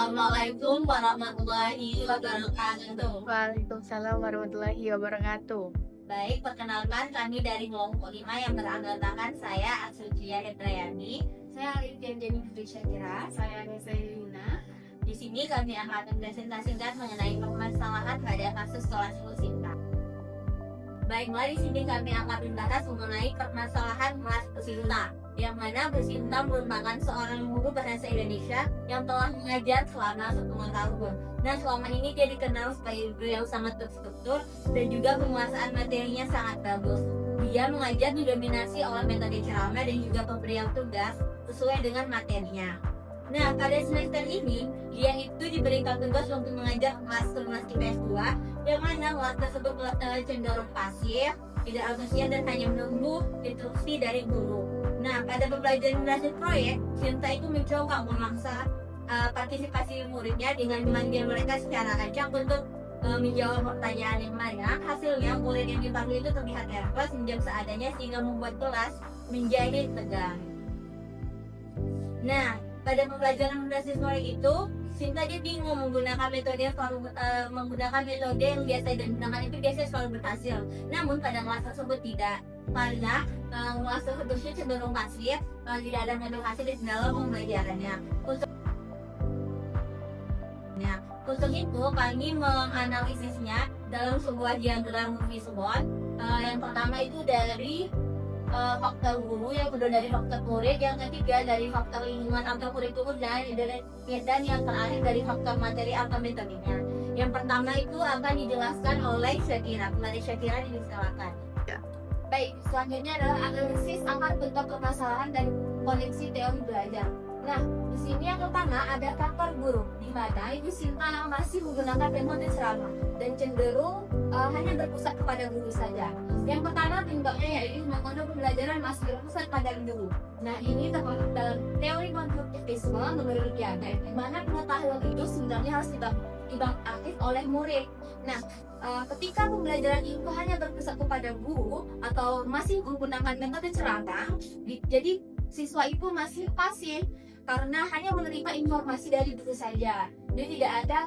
Assalamualaikum warahmatullahi wabarakatuh. Waalaikumsalam warahmatullahi wabarakatuh. Baik, perkenalkan kami dari kelompok 5 yang beranggotakan saya Atsujia Hedrayani. Saya Alifin Jenny Putri Syakira. Saya Nisa Yuna. Di sini kami akan mempresentasikan mengenai permasalahan pada kasus kelas Sinta. Baiklah, di sini kami akan membahas mengenai permasalahan kelas Sinta, yang mana Bu Sinta merupakan seorang guru bahasa Indonesia yang telah mengajar selama 10 tahun. Nah, selama ini dia dikenal sebagai guru yang sangat terstruktur dan juga penguasaan materinya sangat bagus. Dia mengajar didominasi oleh metode ceramah dan juga pemberian tugas sesuai dengan materinya. Nah, pada semester ini, dia itu diberikan tugas untuk mengajar kelas IPS 2, yang mana kelas tersebut cenderung pasif, tidak antusias dan hanya menunggu instruksi dari guru. Nah, pada pembelajaran berbasis proyek, Sinta itu mencoba memaksa partisipasi muridnya dengan memanggil mereka secara acak untuk menjawab pertanyaan yang mana. Hasilnya, murid yang dipanggil itu terlihat nervous, menjawab seadanya sehingga membuat kelas menjadi tegang. Nah, pada pembelajaran berbasis proyek itu, Sinta dia bingung menggunakan metode yang biasa digunakan itu biasanya selalu berhasil. Namun pada kelas tersebut tidak, karena kelas tersebut cenderung pasif, tidak ada motivasi di dalam pembelajarannya. Untuk itu kami menganalisisnya dalam sebuah diagram Fishbone. Yang pertama itu dari faktor guru, yang kedua dari faktor murid, yang ketiga dari faktor lingkungan atau kurikulum, dan yang terakhir dari faktor materi atau metodenya. Yang pertama itu akan dijelaskan oleh Syakira. Mari Syakira disilakan. Baik, selanjutnya adalah analisis akar bentuk permasalahan dan koneksi teori belajar. Nah, di sini yang pertama ada faktor guru, di mana Ibu Sinta masih menggunakan metode ceramah dan cenderung hanya berpusat kepada guru saja. Yang pertama bentuknya yaitu metode pembelajaran masih berpusat pada guru. Nah, ini termasuk dalam teori konstruktivisme menurut dia, di mana pengetahuan itu sebenarnya harus dibang aktif oleh murid. Nah, ketika pembelajaran itu hanya berpusat kepada guru atau masih menggunakan metode ceramah, jadi siswa itu masih pasif karena hanya menerima informasi dari guru saja. Dia tidak ada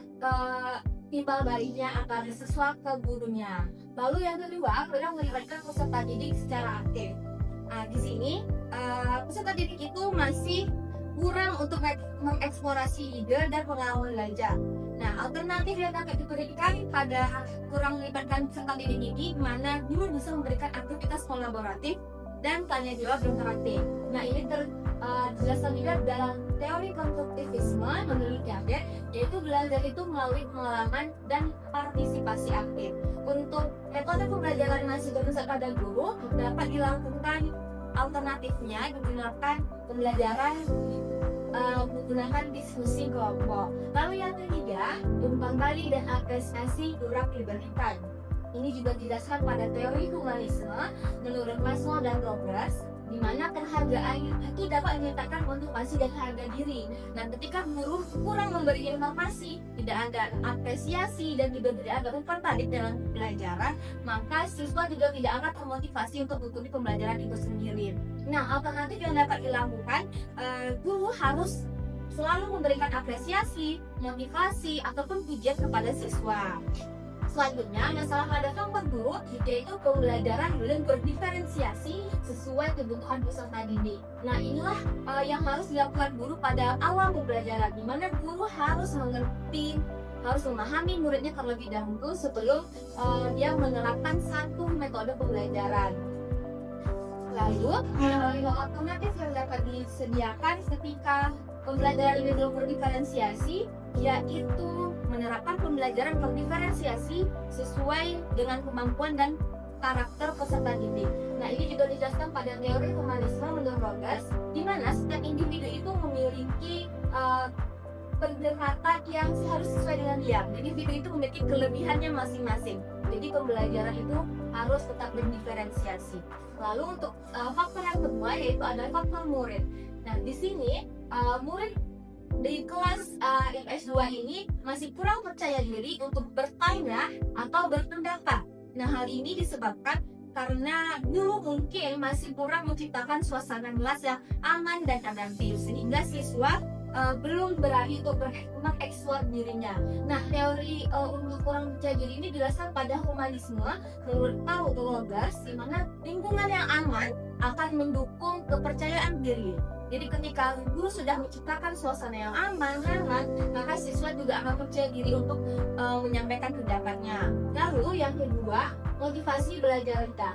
timbal baliknya antara siswa ke gurunya. Lalu yang kedua, perlu melibatkan peserta didik secara aktif. Nah, di sini peserta didik itu masih kurang untuk mengeksplorasi ide dan pengalaman belajar. Nah, alternatif yang dapat diberikan pada kurang melibatkan peserta didik ini, mana guru bisa memberikan aktivitas kolaboratif dan tanya jawab interaktif. Nah, ini dijelaskan juga dalam teori konstruktivisme menurut Gabet, yaitu belajar itu melalui pengalaman dan partisipasi aktif. Untuk metode pembelajaran masih berpusat pada guru, dapat dilakukan alternatifnya digunakan pembelajaran menggunakan diskusi kelompok. Lalu yang ketiga, umpan balik dan apresiasi kurang diberikan. Ini juga dijelaskan pada teori humanisme menurut Maslow dan Roberts, di mana penghargaan itu dapat menyatakan motivasi dan harga diri. Nah, ketika guru kurang memberi informasi, tidak ada apresiasi dan juga tidak ada umpan balik dalam pelajaran, maka siswa juga tidak akan termotivasi untuk mengikuti pembelajaran itu sendiri. Nah, alternatif yang dapat dilakukan, guru harus selalu memberikan apresiasi, motivasi ataupun pujian kepada siswa. Selanjutnya, masalah pada faktor guru, yaitu pembelajaran belum berdiferensiasi sesuai kebutuhan peserta didik. Nah, inilah yang harus dilakukan guru pada awal pembelajaran, di mana guru harus mengerti, harus memahami muridnya terlebih dahulu sebelum dia menerapkan satu metode pembelajaran. Lalu, alternatif yang dapat disediakan ketika pembelajaran ini belum berdiferensiasi, yaitu menerapkan pembelajaran berdiferensiasi sesuai dengan kemampuan dan karakter peserta didik. Nah, ini juga dijelaskan pada teori humanisme menurut Rogers, di mana setiap individu itu memiliki pendekatan yang harus sesuai dengan dia. Jadi individu itu memiliki kelebihannya masing-masing. Jadi pembelajaran itu harus tetap berdiferensiasi. Lalu untuk faktor yang kedua yaitu adalah faktor murid. Nah, di sini murid di kelas IPS 2 ini masih kurang percaya diri untuk bertanya atau berpendapat. Nah, hal ini disebabkan karena dulu mungkin masih kurang menciptakan suasana kelas yang aman dan adaptif, sehingga siswa belum berani untuk mengeksplor dirinya. Nah, teori untuk kurang percaya diri ini dijelaskan pada humanisme menurut Paul Rogers, di mana lingkungan yang aman akan mendukung kepercayaan diri. Jadi ketika guru sudah menciptakan suasana yang aman, nyaman, maka siswa juga akan percaya diri untuk menyampaikan pendapatnya. Lalu yang kedua, motivasi belajar kita.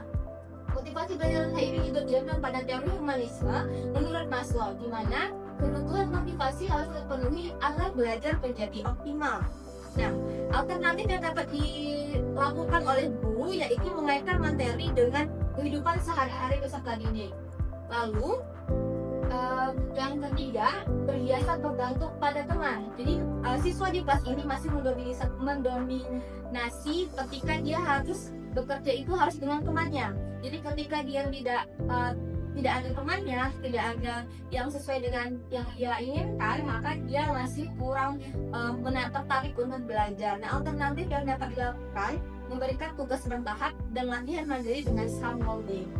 Motivasi belajar kita ini juga diambil pada teori humanisme menurut Maslow, di mana kebutuhan motivasi harus terpenuhi agar belajar menjadi optimal. Nah, alternatif yang dapat dilakukan oleh guru yaitu mengaitkan materi dengan kehidupan sehari-hari peserta didik. Lalu yang ketiga, berhiasat bergantung pada teman. Jadi siswa di kelas ini masih mendominasi ketika dia harus bekerja itu harus dengan temannya. Jadi ketika dia tidak ada temannya, tidak ada yang sesuai dengan yang ia inginkan, maka dia masih kurang tertarik untuk belajar. Nah, alternatif yang dapat dilakukan memberikan tugas bertahap dan latihan mandiri dengan scaffolding.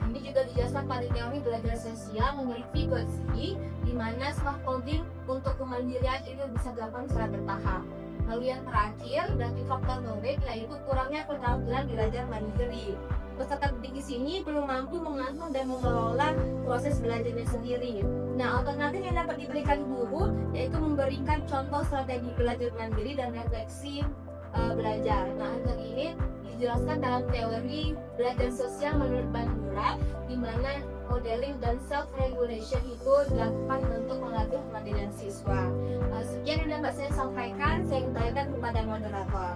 Ini juga dijelaskan pada teori belajar sosial menurut Vygotsky, di mana scaffolding untuk kemandirian itu bisa dilakukan secara bertahap. Lalu yang terakhir dari faktor knowledge yaitu kurangnya keterampilan belajar mandiri. Peserta didik di sini belum mampu mengatur dan mengelola proses belajarnya sendiri. Nah, alternatif yang dapat diberikan guru yaitu memberikan contoh strategi belajar mandiri dan refleksi belajar. Nah, hal ini dijelaskan dalam teori belajar sosial menurut Bandura, di mana modeling dan self-regulation itu dilakukan untuk melatih kemandirian siswa. Sekian yang dapat saya sampaikan, saya kembalikan kepada moderator.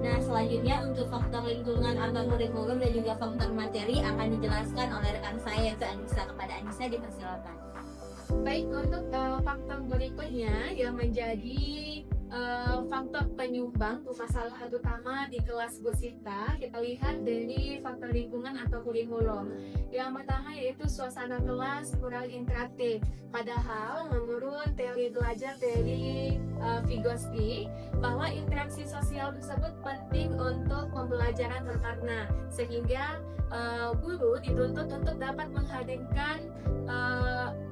Nah, selanjutnya untuk faktor lingkungan atau kurikulum dan juga faktor materi akan dijelaskan oleh rekan saya yaitu Anissa. Kepada Anissa dipersilakan. Baik, untuk faktor berikutnya yang menjadi faktor penyumbang permasalahan utama di kelas Bu Sinta, kita lihat dari faktor lingkungan atau kurikulum. Yang pertama yaitu suasana kelas kurang interaktif. Padahal menurut teori belajar dari Vygotsky, bahwa interaksi sosial tersebut penting untuk pembelajaran bermakna, sehingga guru dituntut untuk dapat menghadirkan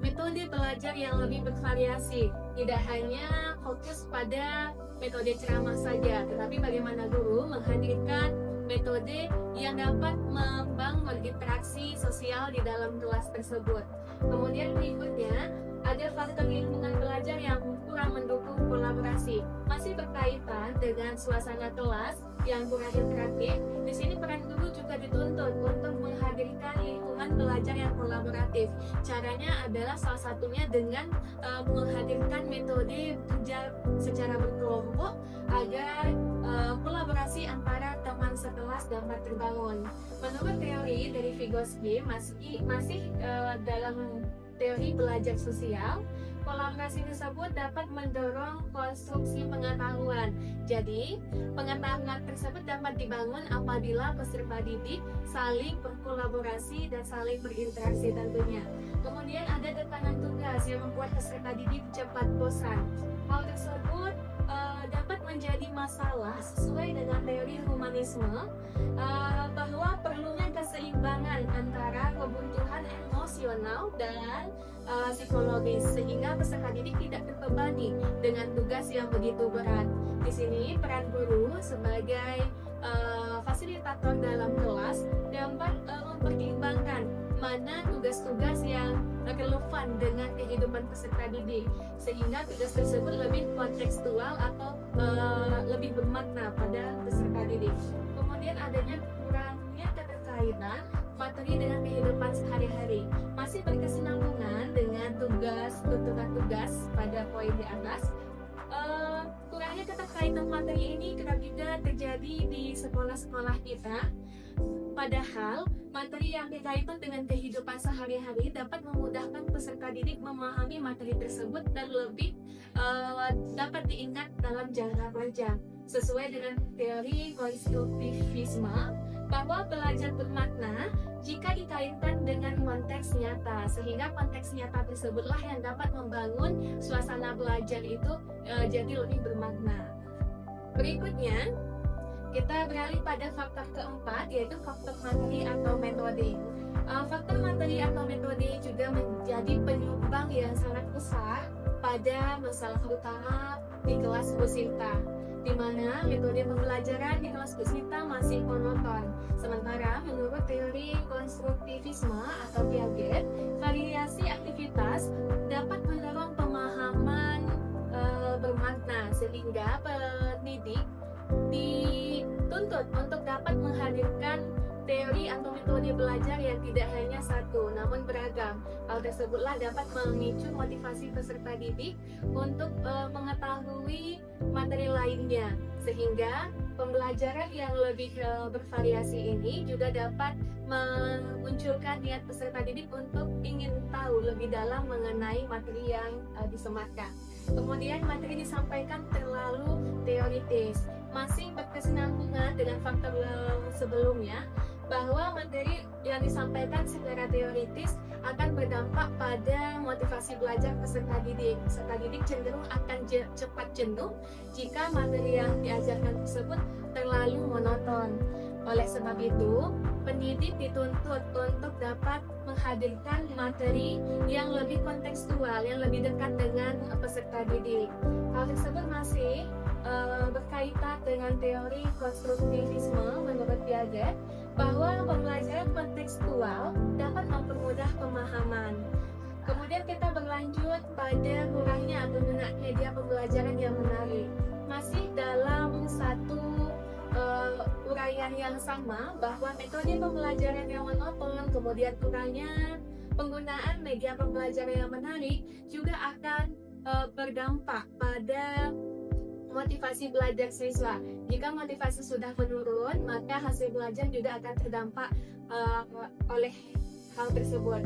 metode belajar yang lebih bervariasi, tidak hanya fokus pada metode ceramah saja, tetapi bagaimana guru menghadirkan metode yang dapat membangun interaksi sosial di dalam kelas tersebut. Kemudian berikutnya ada faktor lingkungan belajar yang kurang mendukung kolaborasi, masih berkaitan dengan suasana kelas yang kurang interaktif. Di sini peran guru juga dituntut untuk menghadirkan lingkungan belajar yang kolaboratif. Caranya adalah salah satunya dengan menghadirkan metode kerja secara berkelompok agar kolaborasi antara teman sekelas dapat terbangun. Menurut teori dari Vygotsky, masih dalam teori belajar sosial, kolaborasi tersebut dapat mendorong konstruksi pengetahuan. Jadi, pengetahuan tersebut dapat dibangun apabila peserta didik saling berkolaborasi dan saling berinteraksi tentunya. Kemudian ada tekanan tugas yang membuat peserta didik cepat bosan. Hal tersebut dapat menjadi masalah sesuai dengan teori humanisme, bahwa perlunya keseimbangan antara kebutuhan emosional dan psikologis, sehingga peserta didik tidak terbebani dengan tugas yang begitu berat. Di sini peran guru sebagai fasilitator dalam kelas dapat mempertimbangkan mana tugas-tugas yang relevan dengan kehidupan peserta didik, sehingga tugas tersebut lebih kontekstual atau lebih bermakna pada peserta didik. Kemudian adanya kurangnya keterkaitan materi dengan kehidupan sehari-hari, masih berkesinambungan dengan tuntutan tugas pada poin di atas. Kurangnya keterkaitan materi ini kerap juga terjadi di sekolah-sekolah kita. Padahal materi yang berkaitan dengan kehidupan sehari-hari dapat memudahkan peserta didik memahami materi tersebut dan lebih dapat diingat dalam jangka panjang. Sesuai dengan teori konstruktivisme, bahwa belajar bermakna jika dikaitkan dengan konteks nyata, sehingga konteks nyata tersebutlah yang dapat membangun suasana belajar itu jadi lebih bermakna. Berikutnya, kita beralih pada faktor keempat, yaitu faktor materi atau metode. Faktor materi atau metode juga menjadi penyumbang yang sangat besar pada masalah utama di kelas Bu Sinta, di mana metode pembelajaran di kelas Bu Sinta masih monoton. Sementara menurut teori konstruktivisme atau Piaget, variasi aktivitas dapat mendorong pemahaman bermakna, sehingga pendidik dituntut untuk dapat menghadirkan teori atau metode belajar yang tidak hanya satu, namun beragam. Hal tersebutlah dapat memicu motivasi peserta didik untuk mengetahui materi lainnya, sehingga pembelajaran yang lebih bervariasi ini juga dapat memunculkan niat peserta didik untuk ingin tahu lebih dalam mengenai materi yang disematkan. Kemudian materi disampaikan terlalu teoritis, masih berkesinambungan dengan faktor sebelumnya, bahwa materi yang disampaikan secara teoritis akan berdampak pada motivasi belajar peserta didik. Peserta didik cenderung akan cepat jenuh jika materi yang diajarkan tersebut terlalu monoton. Oleh sebab itu, pendidik dituntut untuk dapat menghadirkan materi yang lebih kontekstual, yang lebih dekat dengan peserta didik. Hal tersebut masih berkaitan dengan teori konstruktivisme menurut Piaget, bahwa pembelajaran kontekstual dapat mempermudah pemahaman. Kemudian kita berlanjut pada kurangnya penggunaan media pembelajaran yang menarik. Masih dalam satu uraian yang sama, bahwa metode pembelajaran yang monoton, kemudian kurangnya penggunaan media pembelajaran yang menarik juga akan berdampak pada motivasi belajar siswa. Jika motivasi sudah menurun, maka hasil belajar juga akan terdampak oleh hal tersebut.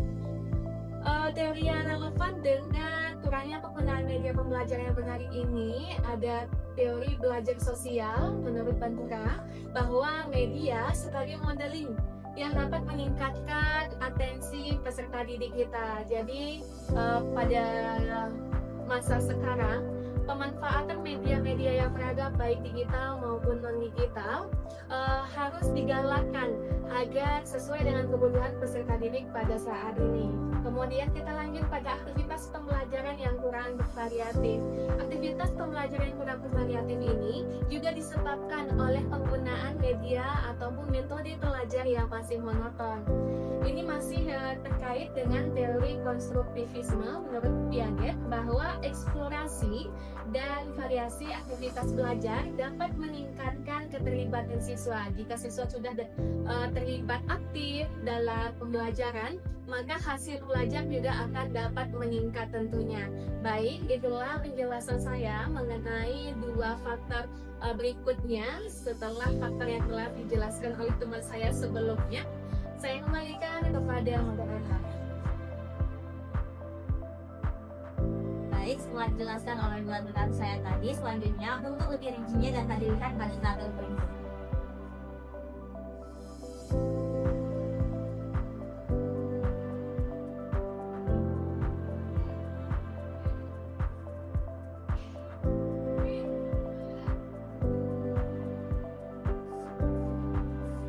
Teori yang relevan dengan kurangnya penggunaan media pembelajaran yang menarik ini ada teori belajar sosial menurut Bandura, bahwa media sebagai modeling yang dapat meningkatkan atensi peserta didik kita. Jadi pada masa sekarang, pemanfaatan media-media yang beragam baik digital maupun non-digital harus digalakkan agar sesuai dengan kebutuhan peserta didik pada saat ini. Kemudian kita lanjut pada aktivitas pembelajaran yang kurang bervariatif. Aktivitas pembelajaran yang kurang bervariatif ini juga disebabkan oleh penggunaan media ataupun metode belajar yang masih monoton. Ini masih terkait dengan teori konstruktivisme menurut Piaget, bahwa eksplorasi dan variasi aktivitas belajar dapat meningkatkan keterlibatan siswa. Jika siswa sudah terlibat aktif dalam pembelajaran, maka hasil belajar juga akan dapat meningkat tentunya. Baik, itulah penjelasan saya mengenai dua faktor berikutnya setelah faktor yang telah dijelaskan oleh teman saya sebelumnya. Saya kembalikan kepada moderator. Baik, setelah dijelaskan oleh dua rekan saya tadi, selanjutnya untuk lebih rincinya dan tadi lihat pada tabel berikut.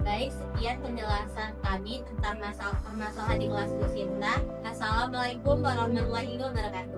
Baik, sekian penjelasan kami tentang permasalahan di kelas Bu Sinta. Assalamualaikum warahmatullahi wabarakatuh.